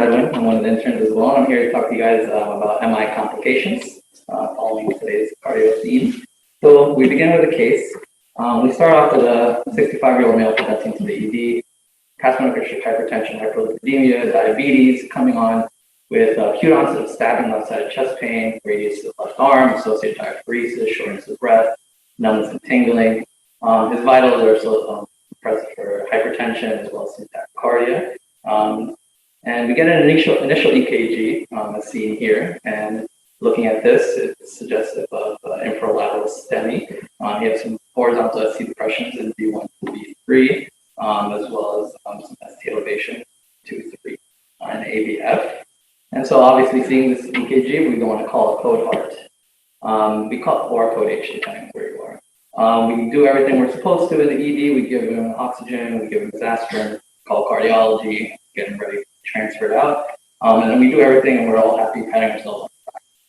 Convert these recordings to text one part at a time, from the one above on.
Edwin. I'm one of the interns as well. I'm here to talk to you guys about MI complications following today's cardio theme. So we begin with a case. We start off with a 65-year-old male presenting to the ED, plasma-constricted hypertension, hyperlipidemia, diabetes, coming on with acute onset of stabbing left-sided chest pain, radius of the left arm, associated diaphoresis, shortness of breath, numbness and tingling. His vitals are also present for hypertension as well as some tachycardia. And we get an initial EKG as seen here. And looking at this, it's suggestive of infralateral STEMI. You have some horizontal ST depressions in V1 to V3, as well as some ST elevation 2, 3, and AVF. And so obviously seeing this EKG, we don't want to call a code heart. We call it or code H, depending on where you are. We do everything we're supposed to in the ED. We give him oxygen, we give him aspirin, call cardiology, get him ready, transferred out. And then we do everything and we're all happy patting ourselves on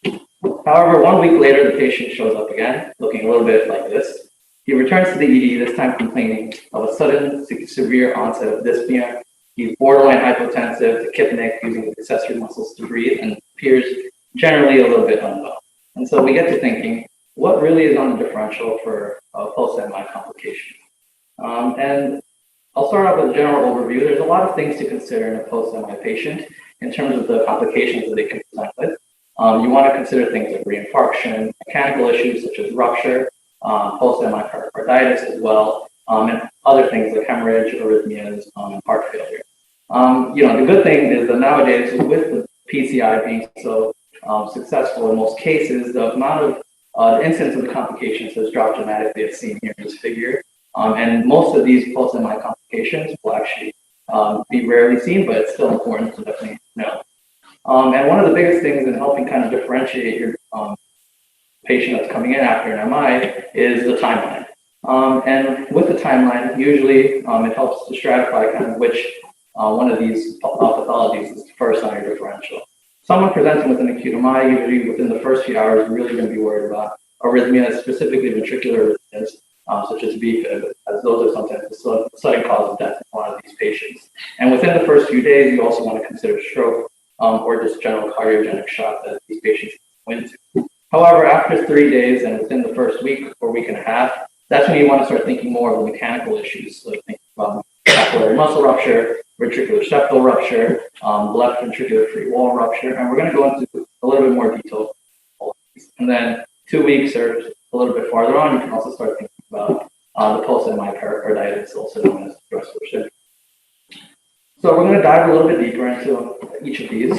the back. However, 1 week later, the patient shows up again, looking a little bit like this. He returns to the ED, this time complaining of a sudden severe onset of dyspnea. He's borderline hypotensive, tachypnic, using his accessory muscles to breathe, and appears generally a little bit unwell. And so we get to thinking, what really is on the differential for post-MI complication? And I'll start off with a general overview. There's a lot of things to consider in a post-MI patient in terms of the complications that they can present with. You want to consider things like re-infarction, mechanical issues such as rupture, post-MI pericarditis as well, and other things like hemorrhage, arrhythmias, and heart failure. The good thing is that nowadays, with the PCI being so successful in most cases, the amount of the incidence of the complications has dropped dramatically, as seen here in this figure. And most of these post-MI complications will actually be rarely seen, but it's still important to definitely know. And one of the biggest things in helping kind of differentiate your patient that's coming in after an MI is the timeline. And with the timeline, usually it helps to stratify kind of which one of these pathologies is first on your differential. Someone presenting with an acute MI, usually within the first few hours, is really going to be worried about arrhythmias, specifically ventricular arrhythmias, such as VFib, as those are sometimes the sudden cause of death in a lot of these patients. And within the first few days, you also want to consider stroke or just general cardiogenic shock that these patients go into. However, after 3 days and within the first week or week and a half, that's when you want to start thinking more of the mechanical issues, like thinking about papillary muscle rupture, ventricular septal rupture, left ventricular free wall rupture, and we're going to go into a little bit more detail. And then 2 weeks or a little bit farther on, you can also start thinking about the post-MI pericarditis, also known as stressful syndrome. So we're going to dive a little bit deeper into each of these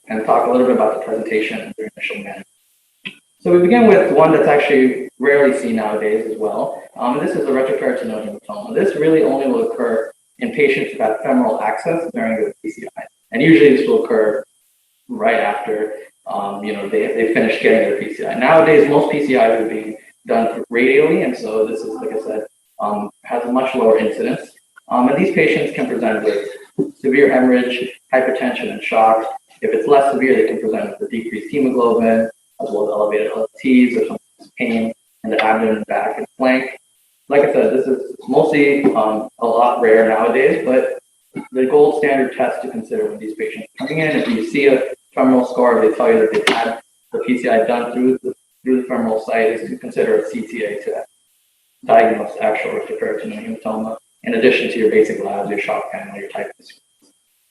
and talk a little bit about the presentation and their initial management. So we begin with one that's actually rarely seen nowadays as well. And this is a retroperitoneal hematoma. This really only will occur in patients who have femoral access during the PCI. And usually this will occur right after they finish getting their PCI. Nowadays, most PCIs are being done radially, and so this is, like I said, has a much lower incidence. And these patients can present with severe hemorrhage, hypertension, and shock. If it's less severe, they can present with a decreased hemoglobin, as well as elevated LFTs or sometimes pain in the abdomen, back, and flank. Like I said, this is mostly a lot rare nowadays, but the gold standard test to consider when these patients are coming in, if you see a femoral scar, they tell you that they've had the PCI done through the femoral site, is to consider a CTA to diagnose actual retroperitoneal hematoma, in addition to your basic labs, your shock panel, your typhus.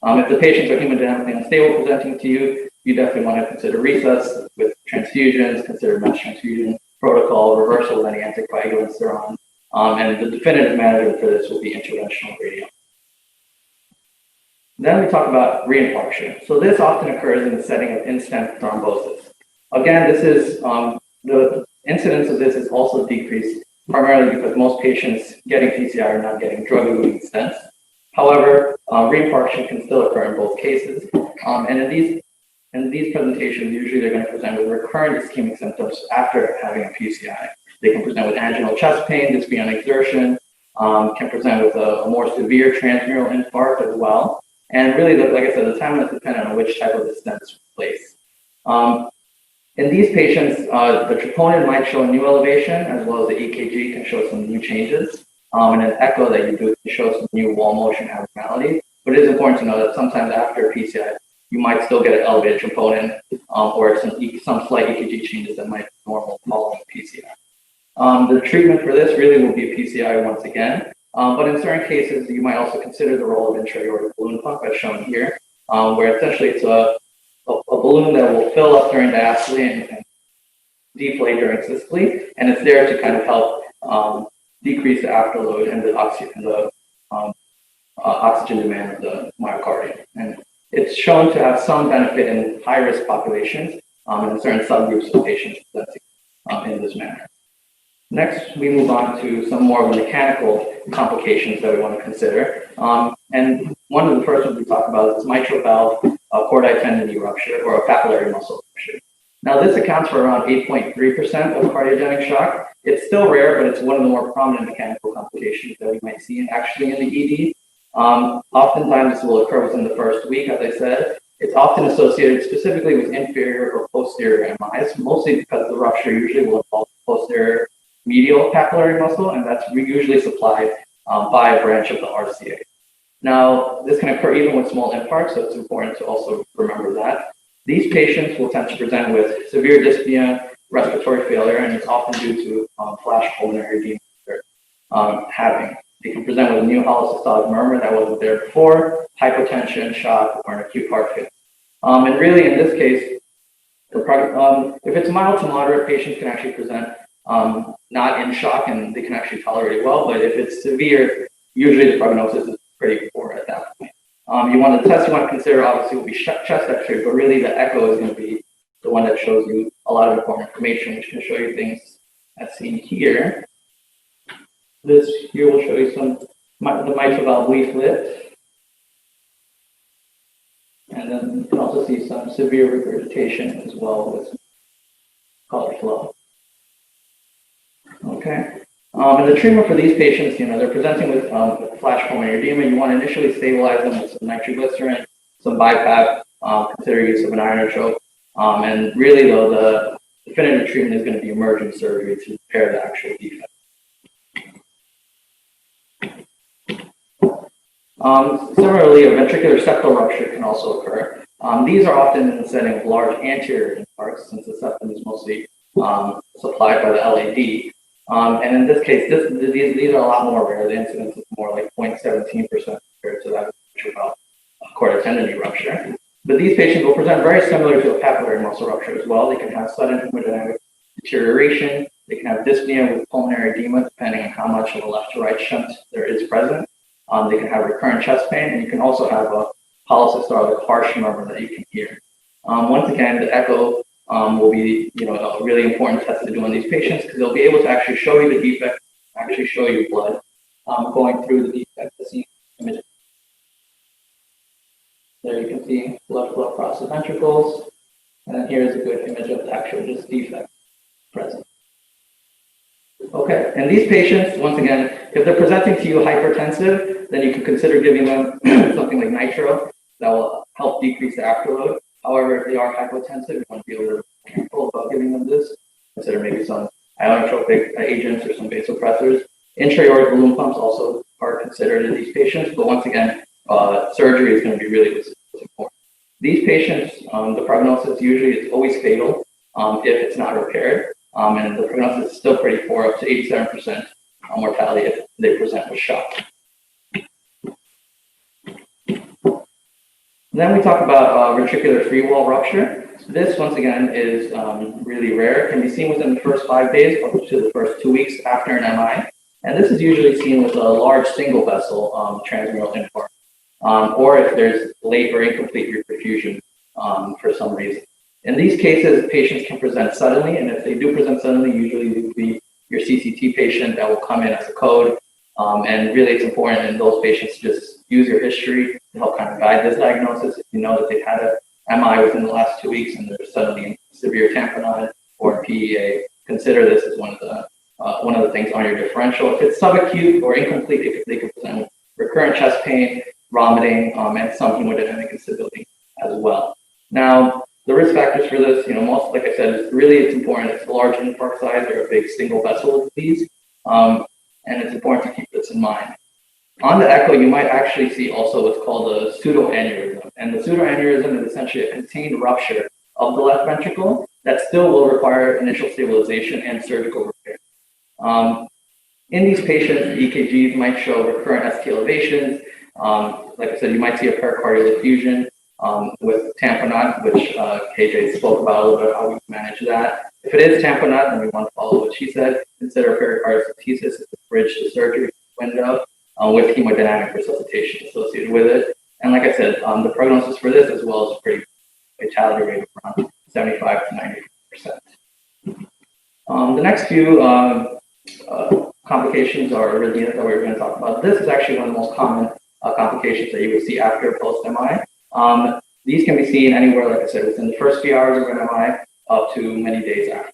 If the patients are hemodynamically unstable presenting to you, you definitely want to consider resus with transfusions, consider mesh transfusion protocol, reversal of any anticoagulants they're on, and the definitive management for this will be interventional radiology. Then we talk about re-infarction. So this often occurs in the setting of in-stent thrombosis. Again, this is the incidence of this is also decreased primarily because most patients getting PCI are not getting drug-eluting stents. However, re-infarction can still occur in both cases. And in these presentations, usually they're going to present with recurrent ischemic symptoms after having a PCI. They can present with anginal chest pain, dyspnea on exertion, can present with a more severe transmural infarct as well. And really, like I said, the timeline is dependent on which type of the stent is replaced. In these patients, the troponin might show a new elevation, as well as the EKG can show some new changes. And an echo that you do can show some new wall motion abnormalities. But it is important to know that sometimes after PCI, you might still get an elevated troponin or some slight EKG changes that might be normal following PCI. The treatment for this really will be a PCI once again, but in certain cases, you might also consider the role of intra-aortic balloon pump as shown here, where essentially it's a balloon that will fill up during diastole and deflate during systole, and it's there to kind of help decrease the afterload and the oxygen demand of the myocardium. And it's shown to have some benefit in high-risk populations and in certain subgroups of patients presenting in this manner. Next, we move on to some more of the mechanical complications that we want to consider. And one of the first ones we talk about is mitral valve Chordae Tendineae rupture or a papillary muscle rupture. Now, this accounts for around 8.3% of cardiogenic shock. It's still rare, but it's one of the more prominent mechanical complications that we might see actually in the ED. Oftentimes, this will occur within the first week, as I said. It's often associated specifically with inferior or posterior MIs, mostly because the rupture usually will involve posterior medial papillary muscle, and that's usually supplied by a branch of the RCA. Now, this can occur even with small infarcts, so it's important to also remember that. These patients will tend to present with severe dyspnea, respiratory failure, and it's often due to flash pulmonary edema they're having. They can present with a new hollow systolic murmur that wasn't there before, hypotension, shock, or an acute heart failure. And really, in this case, if it's mild to moderate, patients can actually present not in shock and they can actually tolerate it well, but if it's severe, usually the prognosis is pretty poor at that point. The test you want to consider obviously will be chest X-ray, but really the echo is going to be the one that shows you a lot of important information, which can show you things as seen here. This here will show you the mitral valve leaflet. And then you can also see some severe regurgitation as well with color flow. Okay. And the treatment for these patients, they're presenting with flash pulmonary edema. You want to initially stabilize them with some nitroglycerin, some BiPAP, consider use of an inotrope. And really, though, the definitive treatment is going to be emergent surgery to repair the actual defect. Similarly, a ventricular septal rupture can also occur. These are often in the setting of large anterior infarcts, since the septum is mostly supplied by the LAD. And in this case, these are a lot more rare. The incidence is more like 0.17% compared to that of mitral Chordae Tendineae rupture. But these patients will present very similar to a papillary muscle rupture as well. They can have sudden hemodynamic deterioration. They can have dyspnea with pulmonary edema, depending on how much of a left to right shunt there is present. They can have recurrent chest pain, and you can also have a polysystolic harsh murmur that you can hear. Once again, the echo will be, a really important test to do on these patients because they'll be able to actually show you the defect, actually show you blood going through the defect to see images. There you can see blood flow across the ventricles, and then here's a good image of the actual defect present. Okay, and these patients, once again, if they're presenting to you hypertensive, then you can consider giving them something like nitro that will help decrease the afterload. However, if they are hypotensive, you want to be a little careful about giving them this. Consider maybe some ionotropic agents or some vasopressors. Intra-aortic balloon pumps also are considered in these patients, but once again, surgery is going to be really what's important. These patients, the prognosis usually is always fatal if it's not repaired, and the prognosis is still pretty poor, up to 87% mortality if they present with shock. Then we talk about ventricular free wall rupture. This, once again, is really rare. It can be seen within the first 5 days up to the first 2 weeks after an MI. And this is usually seen with a large single vessel transmural infarct, or if there's late or incomplete reperfusion for some reason. In these cases, patients can present suddenly, and if they do present suddenly, usually it will be your CCT patient that will come in as a code. And really, it's important in those patients to just use your history to help kind of guide this diagnosis. If you know that they've had a MI within the last 2 weeks and they're suddenly in severe tamponade or PEA, consider this as one of the things on your differential. If it's subacute or incomplete, they can present with recurrent chest pain, vomiting, and some hemodynamic instability as well. Now, the risk factors for this, most, like I said, it's important. It's a large infarct size or a big single vessel disease, and it's important to keep this in mind. On the echo, you might actually see also what's called a pseudoaneurysm. And the pseudoaneurysm is essentially a contained rupture of the left ventricle that still will require initial stabilization and surgical repair. In these patients, EKGs might show recurrent ST elevations. Like I said, you might see a pericardial effusion with tamponade, which KJ spoke about a little bit how we manage that. If it is tamponade, then we want to follow what she said. Consider pericarditis as a bridge to surgery window with hemodynamic resuscitation associated with it. And like I said, the prognosis for this as well is pretty fatality rate of around 75 to 90%. The next few complications or arrhythmias that we're going to talk about. This is actually one of the most common complications that you would see after post-MI. These can be seen anywhere, like I said, within the first few hours of an MI up to many days after.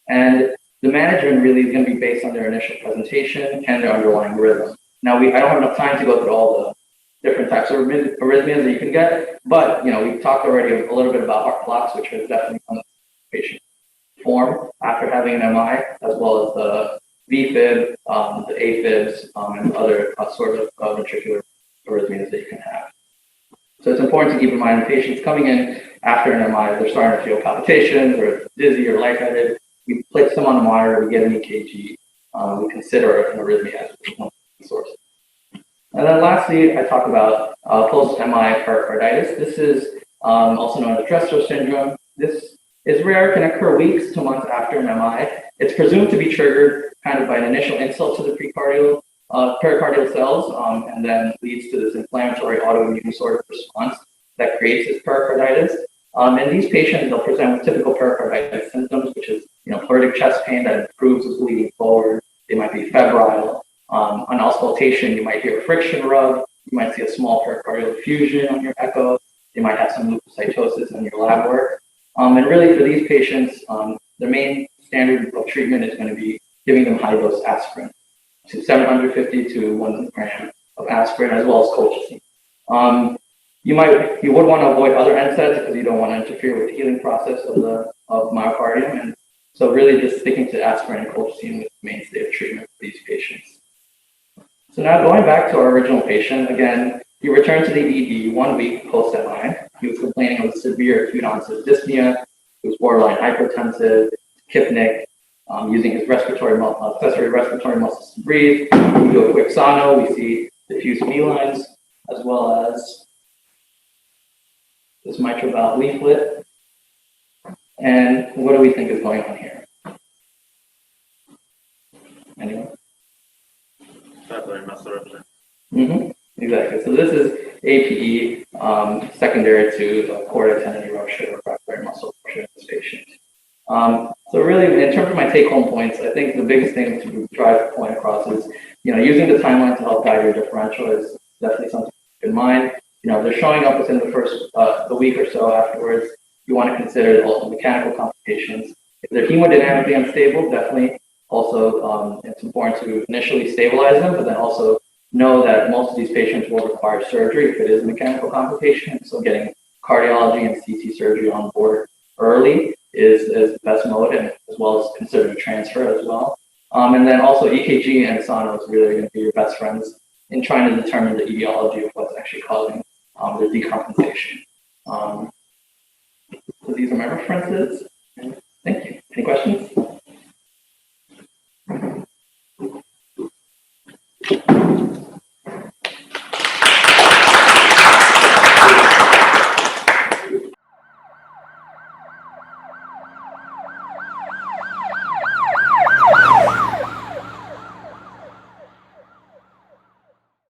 And the management really is going to be based on their initial presentation and their underlying rhythm. Now, I don't have enough time to go through all the different types of arrhythmias that you can get, but we've talked already a little bit about heart blocks, which is definitely one of the patient form after having an MI, as well as the VFib, the AFibs, and other sort of ventricular arrhythmias that you can have. So it's important to keep in mind when patients coming in after an MI, they're starting to feel palpitations or dizzy or lightheaded. We place them on a monitor, we get an EKG, we consider an arrhythmia as one source. And then lastly, I talk about post-MI pericarditis. This is also known as Rosendo syndrome. This is rare, can occur weeks to months after an MI. It's presumed to be triggered kind of by an initial insult to the pericardial cells, and then leads to this inflammatory autoimmune sort of response that creates this pericarditis. In these patients, they'll present with typical pericarditis symptoms, which is pleuritic chest pain that improves with bleeding forward. They might be febrile. On auscultation, you might hear a friction rub. You might see a small pericardial effusion on your echo. You might have some leukocytosis in your lab work. And really, for these patients, the main standard of treatment is going to be giving them high-dose aspirin, to 750 to 1 gram of aspirin, as well as colchicine. You would want to avoid other NSAIDs because you don't want to interfere with the healing process of myocardium, and so really just sticking to aspirin and colchicine is the mainstay of treatment for these patients. So now going back to our original patient, again, he returned to the ED 1 week post-MI. He was complaining of severe acute onset dyspnea. He was borderline hypertensive, hypnic, using his accessory respiratory muscles to breathe. We do a quick sono. We see diffuse B-lines, as well as this mitral valve leaflet. And what do we think is going on here? Anyone? Papillary muscle rupture. Exactly. So this is APE, secondary to Chordae Tendineae rupture or papillary muscle rupture in this patient. So really, in terms of my take-home points, I think the biggest thing to drive the point across is, using the timeline to help guide your differential is definitely something to keep in mind. If they're showing up within the first the week or so afterwards, you want to consider the mechanical complications. If they're hemodynamically unstable, definitely also it's important to initially stabilize them, but then also know that most of these patients will require surgery if it is a mechanical complication. So getting cardiology and CT surgery on board early is the best mode, and as well as considering transfer as well. And then also EKG and sono is really going to be your best friends in trying to determine the etiology of what's actually causing the decompensation. So these are my references. Thank you. Any questions?